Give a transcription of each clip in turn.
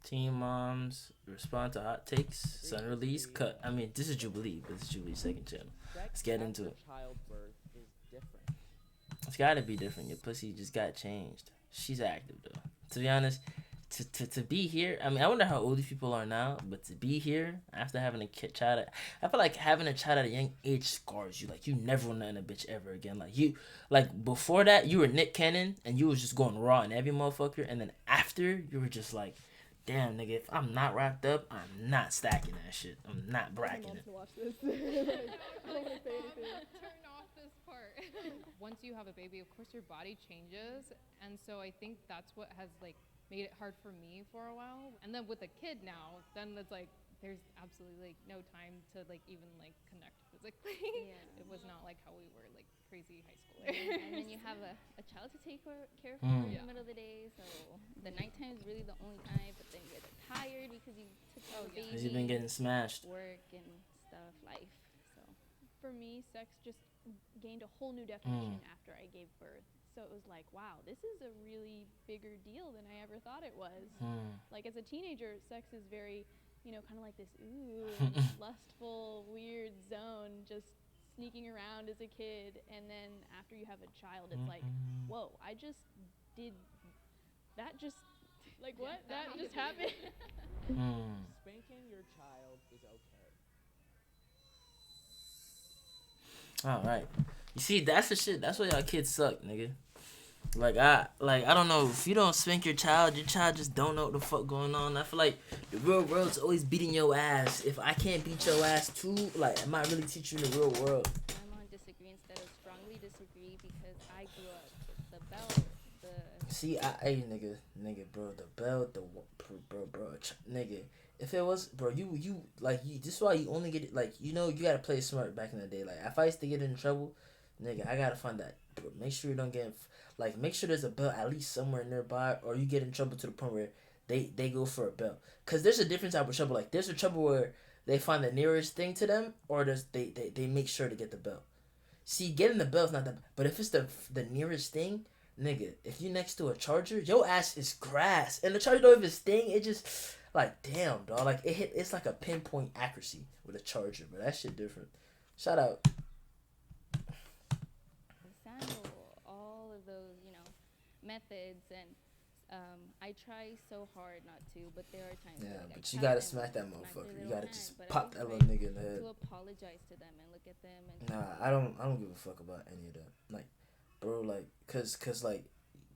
Teen moms respond to hot takes. Sun release cut. I mean, this is Jubilee, but this is Jubilee's second channel. Let's Sex get into after it. childbirth is different. It's gotta be different. Your pussy just got changed. She's active though. To be honest, to be here. I mean, I wonder how old these people are now, but to be here after having a child, I feel like having a child at a young age scars you. Like you never want nothing a bitch ever again. Like before that, you were Nick Cannon and you was just going raw in every motherfucker, and then after you were just like, damn nigga, if I'm not wrapped up, I'm not stacking that shit. I'm not bracking it. To watch this. I don't want to say anything. Turn off this part. Once you have a baby, of course your body changes, and so I think that's what has like made it hard for me for a while. And then with a kid now, then it's like there's absolutely like no time to like even like connect physically. Yeah. It was not like how we were like crazy high schoolers. And then you have a child to take care of in Yeah. the middle of the day, so the nighttime is really the only time. But then you're tired because you took care of the Cause baby, you've been getting smashed. work and stuff, life. So For me, sex just gained a whole new definition after I gave birth. So it was like, wow, this is a really bigger deal than I ever thought it was. Like as a teenager, sex is very, kind of like this lustful, weird zone, just sneaking around as a kid. And then after you have a child, it's like, whoa, I just did that. Just like what? That just happened. Spanking your child is okay. All right. You see, that's the shit. That's why y'all kids suck, nigga. I don't know, if you don't spank your child just don't know what the fuck going on. I feel like the real world's always beating your ass. If I can't beat your ass too, like, am I really teaching you the real world? I'm on disagree instead of strongly disagree because I grew up with the belt, the See, hey, nigga, bro, the belt, bro, nigga. If it was, bro, you this is why you only get it, like, you gotta play smart back in the day. Like, if I used to get in trouble, nigga, I gotta find that, bro, make sure you don't get, make sure there's a belt at least somewhere nearby, or you get in trouble to the point where they go for a belt. Cause there's a different type of trouble. Like, there's a trouble where they find the nearest thing to them, or they make sure to get the belt. See, getting the belt's not that, but if it's the nearest thing, nigga, if you next to a charger, your ass is grass, and the charger don't even sting. It just, like, damn, dog. Like, it's like a pinpoint accuracy with a charger, but that shit different. Shout out. sandal, all of those, methods. And I try so hard not to, but there are times Yeah, where, like, but I you tap gotta them, smack that smack their motherfucker. You little gotta hand, just but I pop do that try little nigga in the head. to apologize to them and look at them and Nah, I don't give a fuck about any of that. Like, bro, like, cause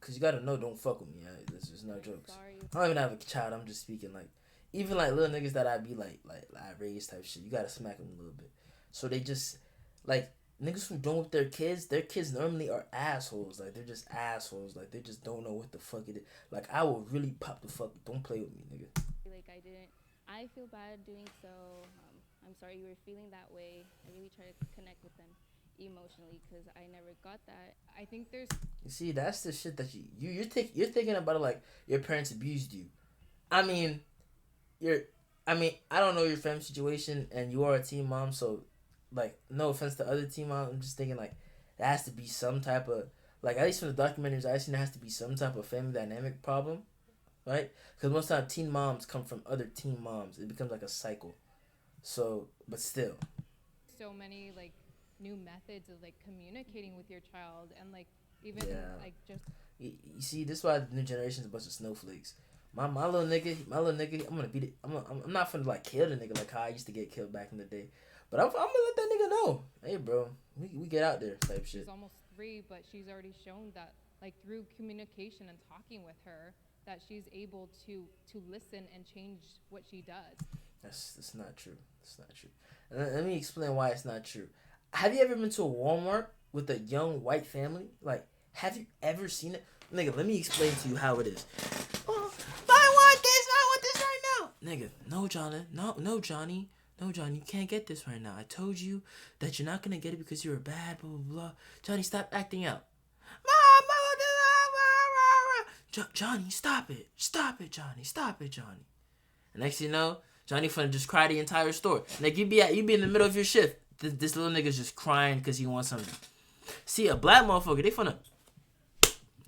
you gotta know, don't fuck with me. This is no jokes. sorry. I don't even have a child. I'm just speaking, like, even like little niggas that I be like I raised type shit. You gotta smack them a little bit. So they just, like, niggas who don't with their kids normally are assholes. Like, they're just assholes. Like, they just don't know what the fuck it is. Like, I will really pop the fuck. Don't play with me, nigga. Like I feel bad doing so. I'm sorry you were feeling that way. I really try to connect with them emotionally because I never got that. I think there's You see, that's the shit that you're thinking about it like your parents abused you. I mean, I don't know your family situation, and you are a teen mom, so, like, no offense to other teen moms, I'm just thinking, like, there has to be some type of, like, at least from the documentaries I've seen, there has to be some type of family dynamic problem, right? Because most of the time, teen moms come from other teen moms. It becomes like a cycle. So, but still. so many like new methods of like communicating with your child, and like even like just You see, this is why the new generation's a bunch of snowflakes. My little nigga, I'm gonna beat it. I'm not finna, like, kill the nigga like how I used to get killed back in the day. But I'm gonna let that nigga know. Hey, bro, we get out there type shit. she's almost 3, but she's already shown that like through communication and talking with her that she's able to listen and change what she does. That's not true. It's not true. And let me explain why it's not true. Have you ever been to a Walmart with a young white family? Like, have you ever seen it? Nigga, let me explain to you how it is. Oh, I want this right now. Nigga, no, Johnny. No, Johnny. No, Johnny, you can't get this right now. I told you that you're not going to get it because you're bad, blah, blah, blah. Johnny, stop acting out. Johnny, stop it. Stop it, Johnny. Stop it, Johnny. And next thing you know, Johnny finna just cry the entire store. Like, you be in the middle of your shift. This little nigga's just crying because he wants something. See, a black motherfucker, they finna,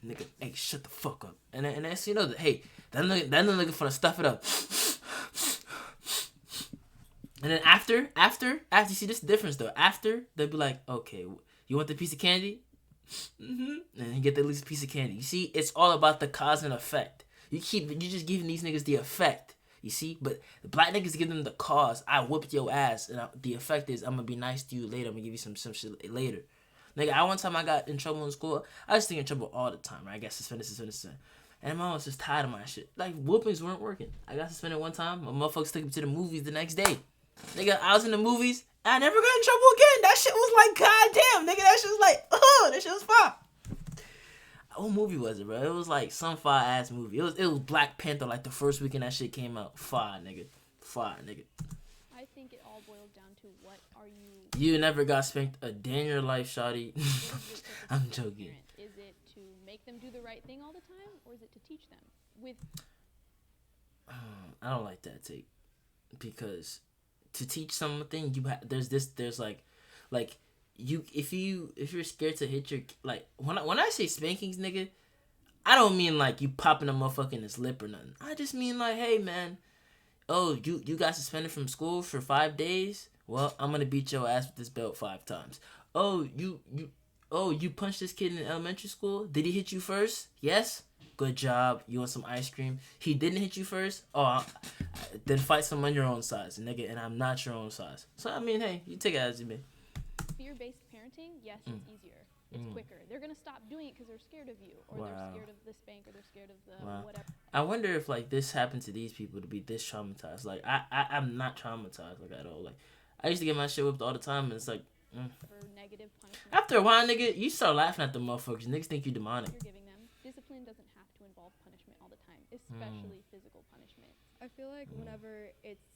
nigga, hey, shut the fuck up. And next thing you know, hey, Then they're looking for to stuff it up. And then after, you see this difference though. After, they'll be like, okay, you want the piece of candy? And you get the least piece of candy. You see, it's all about the cause and effect. You just giving these niggas the effect. You see, but the black niggas give them the cause. I whooped your ass, and the effect is I'm gonna be nice to you later. I'm gonna give you some shit later. Nigga, one time I got in trouble in school. I was in trouble all the time, right? I got suspended. And my mom was just tired of my shit. Like, whoopings weren't working. I got suspended one time. My motherfuckers took me to the movies the next day. Nigga, I was in the movies. I never got in trouble again. That shit was like, goddamn, nigga. That shit was like, that shit was fire. What movie was it, bro? It was like some fire ass movie. It was Black Panther. Like the first weekend that shit came out. Fire, nigga. I think it all boils down to what are you. You never got spanked a day in your life, shawty. What is your purpose I'm as a joking. parent? Is it to make them do the right thing all the time, or is it to teach them? With I don't like that take, because to teach something there's like you if you're scared to hit your, like, when I say spankings, nigga, I don't mean like you popping a motherfucker in his lip or nothing. I just mean like, hey man, oh, you got suspended from school for 5 days. Well, I'm gonna beat your ass with this belt 5 times. Oh, you punched this kid in elementary school. Did he hit you first? Yes. Good job. You want some ice cream? He didn't hit you first? Oh, then fight someone your own size, nigga, and I'm not your own size. So, I mean, hey, you take it as you may. fear-based parenting, yes, it's easier. It's quicker. They're going to stop doing it because they're scared of you, or they're scared of the spank, or they're scared of the whatever. I wonder if, like, this happened to these people to be this traumatized. Like, I'm not traumatized, like, at all. Like, I used to get my shit whipped all the time, and it's like, For negative punishment after a while, nigga, you start laughing at the motherfuckers. Niggas think you demonic. you're giving them. Discipline doesn't have to involve punishment all the time, especially physical punishment. I feel like whenever it's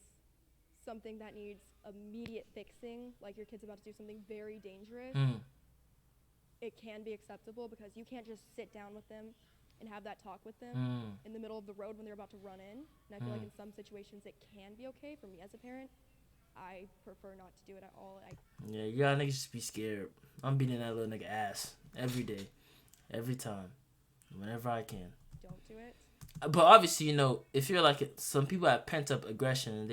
something that needs immediate fixing, like your kid's about to do something very dangerous, it can be acceptable because you can't just sit down with them and have that talk with them in the middle of the road when they're about to run in. And I feel like in some situations it can be okay. For me as a parent, I prefer not to do it at all. Yeah, you gotta niggas just be scared. I'm beating that little nigga ass every day, every time, whenever I can. Don't do it. But obviously, you know, if you're like, some people have pent up aggression and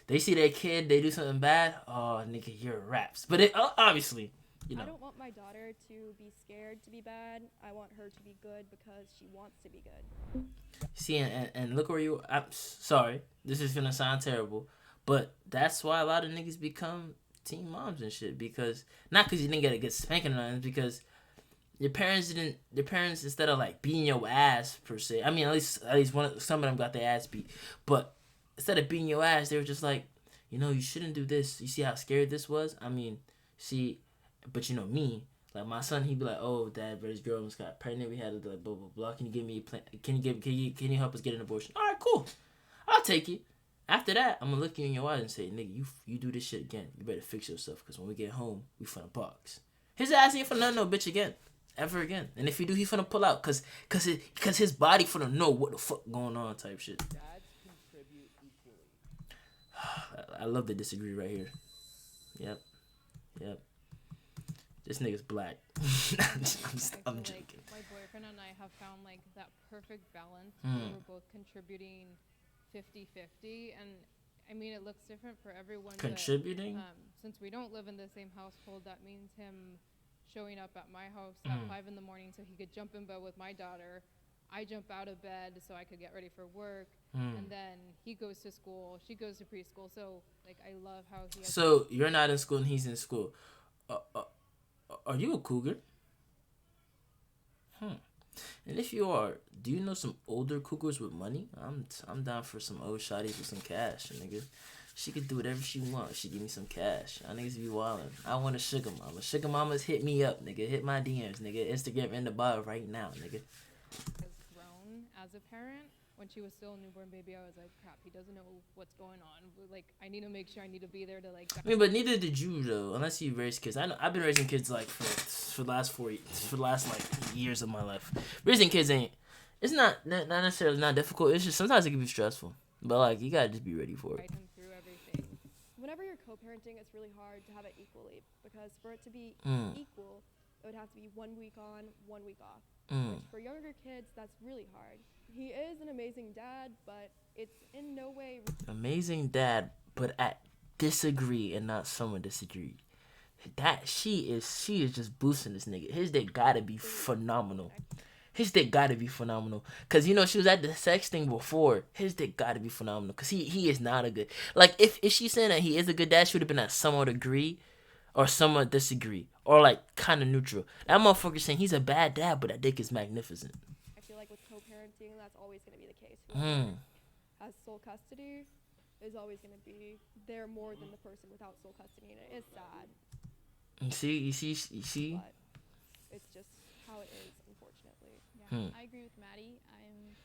they see their kid, they do something bad. Oh, nigga, you're raps. But it obviously, you know. I don't want my daughter to be scared to be bad. I want her to be good because she wants to be good. See, and look where you. I'm sorry, this is gonna sound terrible, but that's why a lot of niggas become teen moms and shit, because not because you didn't get a good spanking or nothing, because your parents instead of like beating your ass per se. I mean, at least some of them got their ass beat, but instead of beating your ass, they were just like, you know, you shouldn't do this. You see how scared this was? I mean, see, but you know me, like my son, he'd be like, oh, dad, but his girl almost got pregnant. We had to like blah blah blah. Can you give me a plan? Can you help us get an abortion? All right, cool. I'll take it. After that, I'm gonna look you in your eyes and say, nigga, you do this shit again, you better fix yourself, because when we get home, we finna box. His ass ain't finna no bitch again. Ever again. And if you do, he finna pull out, cause his body finna know what the fuck going on type shit. Dads contribute equally. I love to disagree right here. Yep. This nigga's black. I'm joking. Like, my boyfriend and I have found like that perfect balance where we're both contributing 50-50, and I mean it looks different for everyone. Contributing? But, since we don't live in the same household, that means him showing up at my house at 5 in the morning so he could jump in bed with my daughter. I jump out of bed so I could get ready for work, and then he goes to school. She goes to preschool. So like I love how he. So you're not in school and he's in school. Are you a cougar? And if you are, do you know some older cougars with money? I'm down for some old shotties with some cash, nigga. She could do whatever she wants. She give me some cash. I niggas be wildin'. I want a sugar mama. Sugar mamas, hit me up, nigga. Hit my DMs, nigga. Instagram in the bio right now, nigga. Has grown as a parent. When she was still a newborn baby, I was like, crap, he doesn't know what's going on. Like, I need to make sure I need to be there to like. I mean, but neither did you though, unless you raised kids. I know I've been raising kids like for the last like years of my life. Raising kids it's not necessarily not difficult. It's just sometimes it can be stressful. But like you gotta just be ready for it. Guide him through everything. Whenever you're co-parenting, it's really hard to have it equally, because for it to be equal, it would have to be 1 week on, 1 week off. Which for younger kids, that's really hard. he is an amazing dad, but it's in no way Amazing dad, but I disagree and not someone disagree. That she is just boosting this nigga. His dick gotta be phenomenal. His dick gotta be phenomenal. Cause you know she was at the sex thing before. His dick gotta be phenomenal. Cause he is not a good, like if she's saying that he is a good dad, she would have been at somewhat agree or somewhat disagree. Or like kinda neutral. That motherfucker saying he's a bad dad, but that dick is magnificent. I feel like with co-parenting, that's always going to be the case. Hmm. Whoever has sole custody is always going to be there more than the person without sole custody, and it is sad, You see? but it's just how it is, unfortunately. Yeah, I agree with Maddie. I'm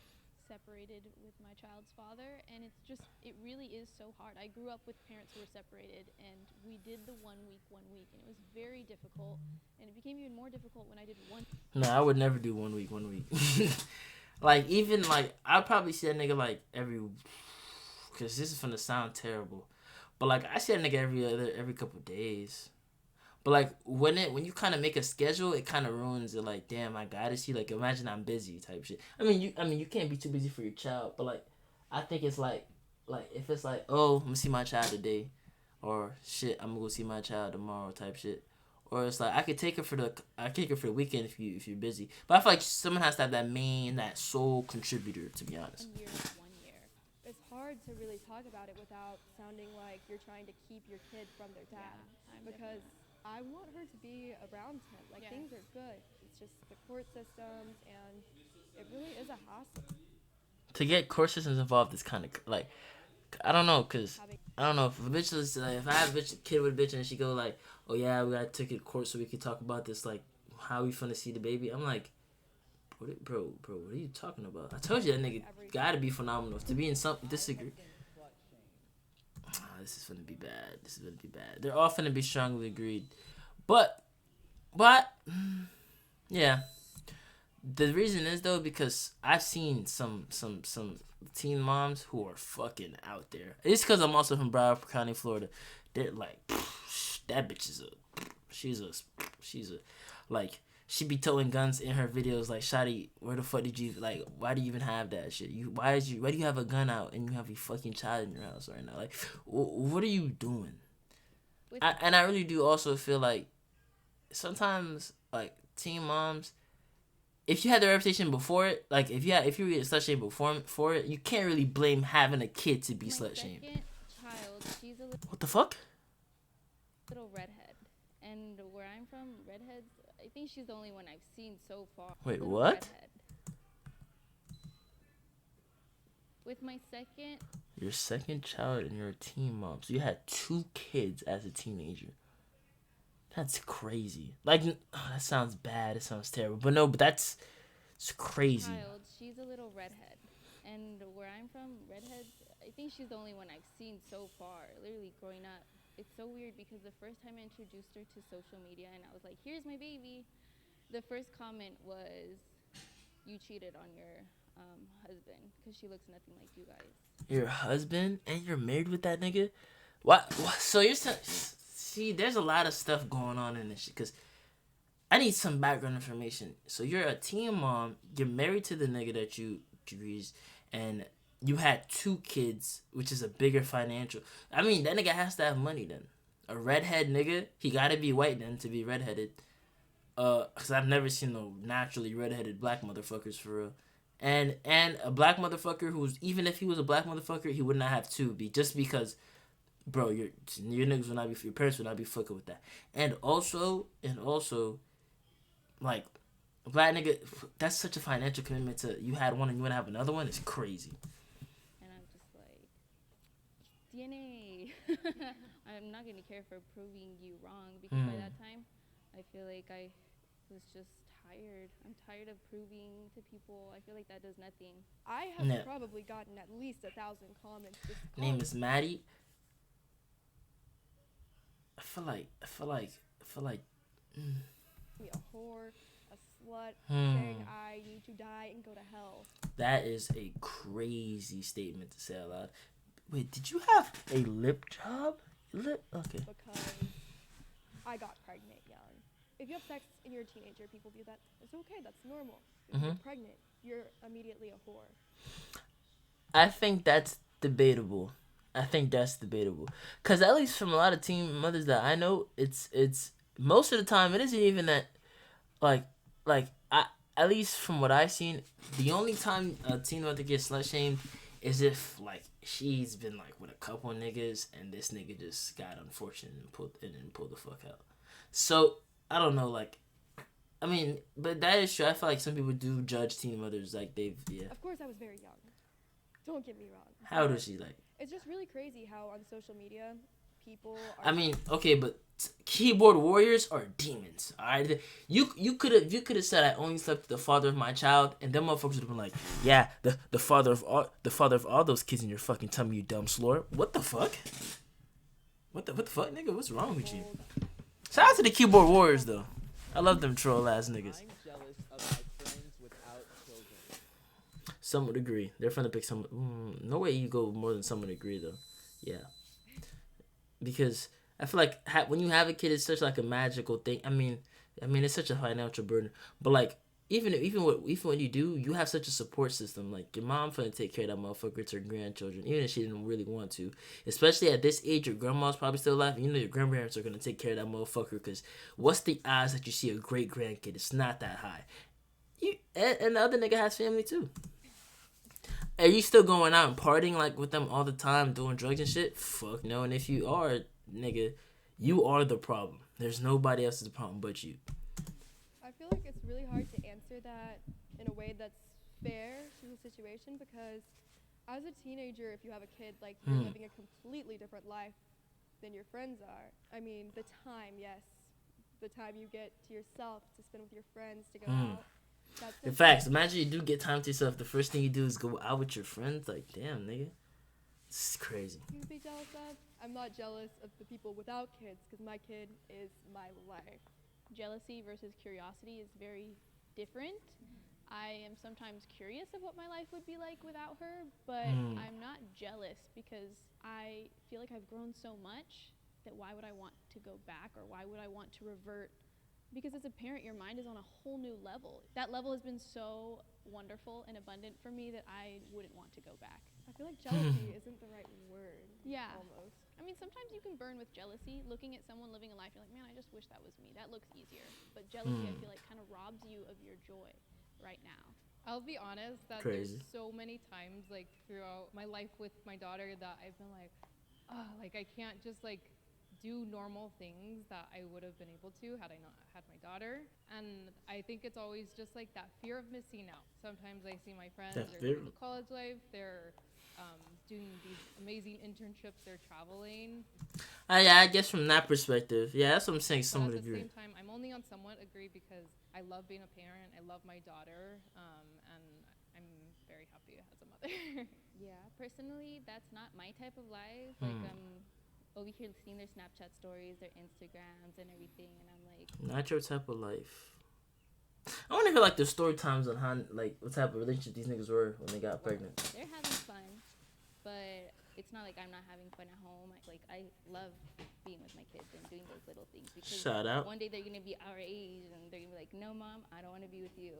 separated with my child's father, and it really is so hard. I grew up with parents who were separated, and we did the 1 week, and it was very difficult, and it became even more difficult when I did one. No, I would never do 1 week. Like, even, like, I'd probably see that nigga, like, because this is finna sound terrible, but, like, I see that nigga every couple days. But, like, when you kind of make a schedule, it kind of ruins it, like, damn, I gotta see, like, imagine I'm busy type shit. I mean, you can't be too busy for your child, but, like, I think it's, like, if it's, like, oh, I'm gonna see my child today, or, shit, I'm gonna go see my child tomorrow type shit. Or it's like I could take her for the weekend if you're busy. But I feel like someone has to have that sole contributor, to be honest. 1 year is 1 year. It's hard to really talk about it without sounding like you're trying to keep your kid from their dad. I'm Because I want her to be around him. Like, Yes. things are good. It's just the court systems, and it really is a hassle. To get court systems involved is kind of like, I don't know, cause Having I don't know if a bitch is if I have a kid with a bitch and she go like, oh yeah, we gotta take it to court so we can talk about this, like how we finna see the baby. I'm like, bro, what are you talking about? I told you that nigga gotta be phenomenal to be in some disagree. This is gonna be bad. They're all finna be strongly agreed, but yeah. The reason is though because I've seen some teen moms who are fucking out there. It's because I'm also from Broward County, Florida. They're like, that bitch is she's a like she be towing guns in her videos. Like, Shawty, where the fuck did you like? Why do you even have that shit? Why do you have a gun out and you have a fucking child in your house right now? Like, what are you doing? And I really do also feel like sometimes like teen moms, if you had the reputation before it, like if you were slut shamed before it, you can't really blame having a kid to be slut shamed. My second child, she's a What the fuck? little redhead, and where I'm from, redheads. I think she's the only one I've seen so far. Wait, Little what? redhead. With my second, Your second child and you're a teen mom. So you had 2 kids as a teenager. That's crazy. Like, that sounds bad. It sounds terrible. But it's crazy. child, she's a little redhead, and where I'm from, redheads. I think she's the only one I've seen so far. Literally growing up, it's so weird because the first time I introduced her to social media, and I was like, "Here's my baby," the first comment was, "You cheated on your husband because she looks nothing like you guys." Your husband and you're married with that nigga? What? So you're see, there's a lot of stuff going on in this shit. Because I need some background information. So you're a teen mom. You're married to the nigga that you agrees, and you had 2 kids, which is a bigger financial. I mean, that nigga has to have money then. A redhead nigga, he gotta be white then to be redheaded. Cause I've never seen no naturally redheaded black motherfuckers for real. And a black motherfucker who's, even if he was a black motherfucker, he would not have 2 just because, bro, your niggas would not be, your parents would not be fucking with that. And also, like, a black nigga, that's such a financial commitment to, you had one and you want to have another one, it's crazy. And I'm just like, DNA. I'm not gonna care for proving you wrong because by that time, I feel like I was just tired. I'm tired of proving to people. I feel like that does nothing. I have Yeah. probably gotten at least 1,000 comments. Just Name is Maddie. I feel like me a whore, a slut, saying I need to die and go to hell. that is a crazy statement to say out loud. Wait, did you have a lip job? Okay. Because I got pregnant young. if you have sex and you're a teenager, people view that as okay. That's normal. If you're pregnant, you're immediately a whore. I think that's debatable. Cause at least from a lot of teen mothers that I know, it's most of the time it isn't even that, like I, at least from what I've seen, the only time a teen mother gets slut shamed is if like she's been like with a couple niggas and this nigga just got unfortunate and pulled the fuck out. So I don't know, like, I mean, but that is true. I feel like some people do judge teen mothers like Of course, I was very young. Don't get me wrong. How does she like? It's just really crazy how on social media, people are. I mean, okay, but keyboard warriors are demons. All right, you could have said I only slept with the father of my child, and them motherfuckers would have been like, yeah, the father of all those kids in your fucking tummy, you dumb slur. What the fuck? What the fuck, nigga? What's wrong with you? Shout out to the keyboard warriors though. I love them troll ass niggas. I'm jealous of my friends without children. Some would agree. They're finna pick some. No way you go more than some would agree though. Yeah. Because I feel like when you have a kid, it's such like a magical thing. I mean, it's such a financial burden. But like, even when you do, you have such a support system. Like your mom finna take care of that motherfucker. It's her grandchildren, even if she didn't really want to. Especially at this age, your grandma's probably still alive. And you know your grandparents are gonna take care of that motherfucker. Because what's the odds that you see a great grandkid? It's not that high. And the other nigga has family too. Are you still going out and partying like with them all the time, doing drugs and shit? Fuck no. And if you are, nigga, you are the problem. There's nobody else's problem but you. I feel like it's really hard to answer that in a way that's fair to the situation because as a teenager, if you have a kid, like you're living a completely different life than your friends are. I mean, the time you get to yourself to spend with your friends, to go out. In fact, imagine you do get time to yourself. The first thing you do is go out with your friends. Like, damn, nigga. This is crazy. You would be jealous of? I'm not jealous of the people without kids because my kid is my life. Jealousy versus curiosity is very different. I am sometimes curious of what my life would be like without her, but I'm not jealous because I feel like I've grown so much that why would I want to go back or why would I want to revert? Because as a parent, your mind is on a whole new level. That level has been so wonderful and abundant for me that I wouldn't want to go back. I feel like jealousy isn't the right word. Yeah. Almost. I mean, sometimes you can burn with jealousy. Looking at someone living a life, you're like, man, I just wish that was me. That looks easier. But jealousy, I feel like, kind of robs you of your joy right now. I'll be honest that Crazy. there's so many times like throughout my life with my daughter that I've been like, oh, like I can't just like do normal things that I would have been able to had I not had my daughter. And I think it's always just like that fear of missing out. Sometimes I see my friends, they're going to college life, they're doing these amazing internships, they're traveling. I guess from that perspective, yeah, that's what I'm saying. But Someone at the agree. same time, I'm only on somewhat agree because I love being a parent, I love my daughter, and I'm very happy as a mother. Yeah, personally, that's not my type of life. Like, over here seeing their Snapchat stories, their Instagrams, and everything, and I'm like, Not your type of life. I want to hear like the story times on how like what type of relationship these niggas were when they got pregnant. they're having fun, but it's not like I'm not having fun at home. I love being with my kids and doing those little things because Shout out. one day they're gonna be our age and they're gonna be like, no, mom, I don't want to be with you.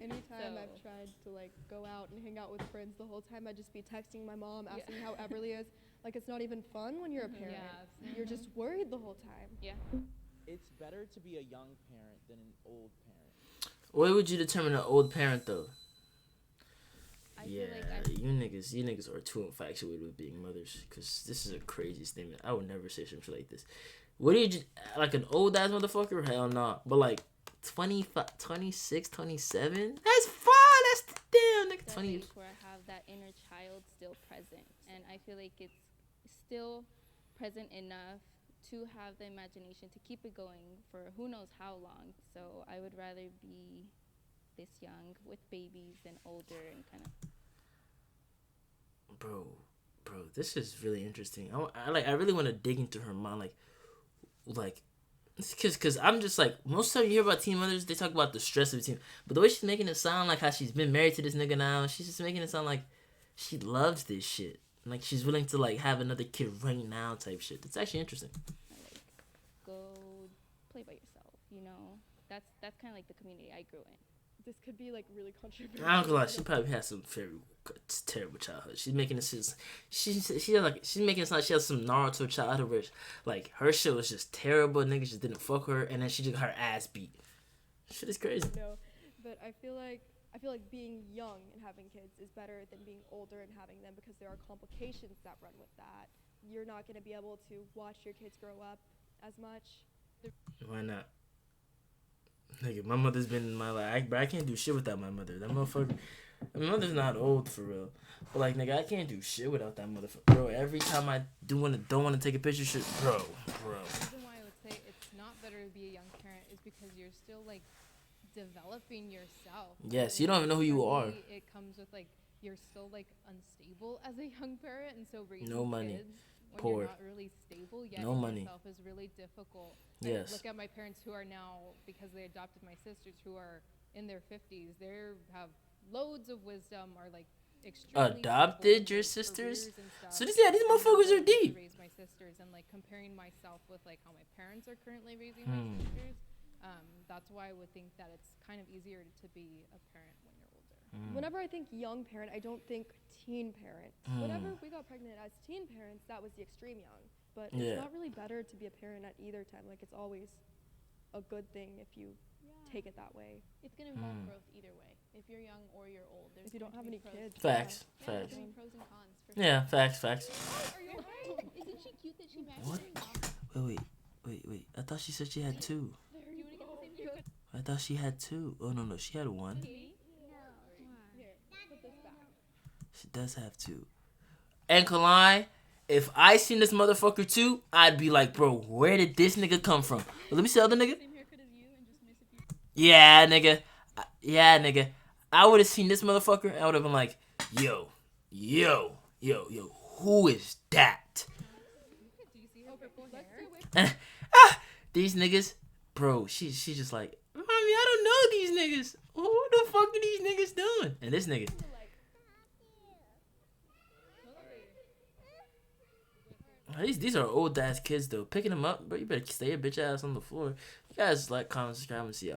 Anytime I've So- tried to like go out and hang out with friends, the whole time I'd just be texting my mom, asking how Everly is. Like it's not even fun when you're a parent. Yes. You're just worried the whole time. Yeah. It's better to be a young parent than an old parent. What would you determine an old parent though? I Yeah, feel like you niggas are too infatuated with being mothers. Cause this is a crazy statement. I would never say some shit like this. What do you like an old ass motherfucker? Hell no. But like 25, 26, 27? That's fine. That's damn nigga. that 20. age where I have that inner child still present, and I feel like it's still present enough to have the imagination to keep it going for who knows how long. So I would rather be this young with babies than older and kind of. Bro, this is really interesting. I really want to dig into her mind, like, cause I'm just like most of the time you hear about teen mothers, they talk about the stress of a teen, but the way she's making it sound like how she's been married to this nigga now, she's just making it sound like she loves this shit, like she's willing to like have another kid right now type shit. It's actually interesting. Go play by yourself. you know, that's kind of like the community I grew in. This could be like really controversial. I don't gonna lie, she probably had some very terrible childhood. She's making it seem she's making it sound like she has some Naruto childhood where like her shit was just terrible. Niggas just didn't fuck her, and then she just got her ass beat. Shit is crazy. No, but I feel like being young and having kids is better than being older and having them, because there are complications that run with that. You're not gonna be able to watch your kids grow up as much. Why not? Nigga, my mother's been in my life, but I can't do shit without my mother. That motherfucker. My mother's not old for real, but like nigga, I can't do shit without that motherfucker, bro. Every time I don't want to take a picture, shit, bro. The reason why I would say it's not better to be a young parent is because you're still like developing yourself. Yes, you don't even know who you are. It comes with like you're still like unstable as a young parent, and so raising No money. kids when Poor. you're not really stable yet No in money. yourself is really difficult. Yes. I look at my parents who are now, because they adopted my sisters who are in their 50s, they have loads of wisdom, are like extremely Adopted stable in your their sisters? careers and stuff. So these motherfuckers are And to deep. raise my sisters, and like comparing myself with like how my parents are currently raising Hmm. my sisters, that's why I would think that it's kind of easier to be a parent when you're older. Whenever I think young parent, I don't think teen parent. Whenever we got pregnant as teen parents, that was the extreme young. But Yeah. it's not really better to be a parent at either time. Like, it's always a good thing if you take it that way. It's gonna involve growth either way. If you're young or you're old, there's If you don't going have to any be pros. kids. Facts, Yeah, facts. there's gonna be pros and cons for sure. Yeah, facts. Are you okay? Isn't she cute that she matches What? her? Wait. I thought she said she had two. Do you wanna get the same haircut? I thought she had two. Oh no, she had one. Me? Here, put this back. She does have two. And Kalai, if I seen this motherfucker too, I'd be like, bro, where did this nigga come from? Let me see the other nigga. Same haircut as you and just miss a few. Yeah, nigga. I would have seen this motherfucker. I would have been like, yo, who is that? Do you see her purple hair? These niggas, bro. She's just like, mommy, I don't know these niggas. What the fuck are these niggas doing? And this nigga. These are old ass kids though. Picking them up, bro. You better stay your bitch ass on the floor. You guys like, comment, subscribe, and see ya.